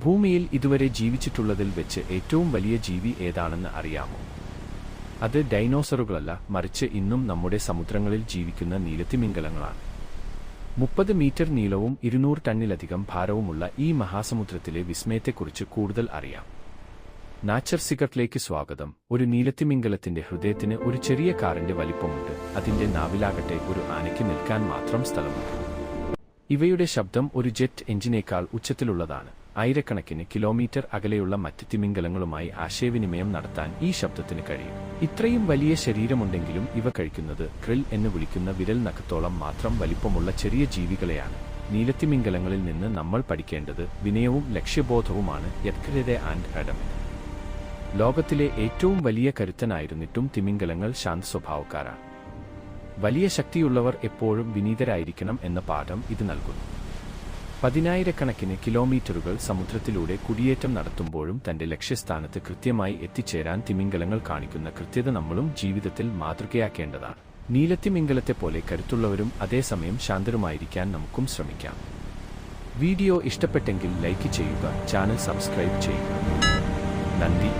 ഭൂമിയിൽ ഇതുവരെ ജീവിച്ചിട്ടുള്ളതിൽ വെച്ച് ഏറ്റവും വലിയ ജീവി ഏതാണെന്ന് അറിയാമോ? അത് ഡൈനോസറുകളല്ല, മറിച്ച് ഇന്നും നമ്മുടെ സമുദ്രങ്ങളിൽ ജീവിക്കുന്ന നീലത്തിമിംഗലങ്ങളാണ്. 30 മീറ്റർ നീളവും 200 ടണ്ണിലധികം ഭാരവുമുള്ള ഈ മഹാസമുദ്രത്തിലെ വിസ്മയത്തെക്കുറിച്ച് കൂടുതൽ അറിയാം. നാച്ചർ സീക്രട്ടിലേക്ക് സ്വാഗതം. ഒരു നീലത്തിമിംഗലത്തിന്റെ ഹൃദയത്തിന് ഒരു ചെറിയ കാറിന്റെ വലിപ്പമുണ്ട്. അതിന്റെ നാവിലാകട്ടെ ഒരു ആനയ്ക്ക് നിൽക്കാൻ മാത്രം സ്ഥലമുണ്ട്. ഇവയുടെ ശബ്ദം ഒരു ജെറ്റ് എഞ്ചിനേക്കാൾ ഉച്ചത്തിലുള്ളതാണ്. ആയിരക്കണക്കിന് കിലോമീറ്റർ അകലെയുള്ള മറ്റ് തിമിംഗലങ്ങളുമായി ആശയവിനിമയം നടത്താൻ ഈ ശബ്ദത്തിന് കഴിയും. ഇത്രയും വലിയ ശരീരമുണ്ടെങ്കിലും ഇവ കഴിക്കുന്നത് ക്രിൽ എന്ന് വിളിക്കുന്ന വിരൽ നഖത്തോളം മാത്രം വലിപ്പമുള്ള ചെറിയ ജീവികളെയാണ്. നീലത്തിമിംഗലങ്ങളിൽ നിന്ന് നമ്മൾ പഠിക്കേണ്ടത് വിനയവും ലക്ഷ്യബോധവുമാണ്. യത്കൃത ആൻഡ് അഡമിന് ലോകത്തിലെ ഏറ്റവും വലിയ കരുത്തനായിരുന്നിട്ടും തിമിംഗലങ്ങൾ ശാന്ത സ്വഭാവക്കാരാണ്. വലിയ ശക്തിയുള്ളവർ എപ്പോഴും വിനീതരായിരിക്കണം എന്ന പാഠം ഇത് നൽകുന്നു. 10,000-കണക്കിന് കിലോമീറ്ററുകൾ സമുദ്രത്തിലൂടെ കുടിയേറ്റം നടത്തുമ്പോഴും തന്റെ ലക്ഷ്യസ്ഥാനത്ത് കൃത്യമായി എത്തിച്ചേരാൻ തിമിംഗലങ്ങൾ കാണിക്കുന്ന കൃത്യത നമ്മളും ജീവിതത്തിൽ മാതൃകയാക്കേണ്ടതാണ്. നീലത്തിമിംഗലത്തെപ്പോലെ കരുത്തുള്ളവരും അതേസമയം ശാന്തരുമായിരിക്കാൻ നമുക്കും ശ്രമിക്കാം. വീഡിയോ ഇഷ്ടപ്പെട്ടെങ്കിൽ ലൈക്ക് ചെയ്യുക, ചാനൽ സബ്സ്ക്രൈബ് ചെയ്യുക. നന്ദി.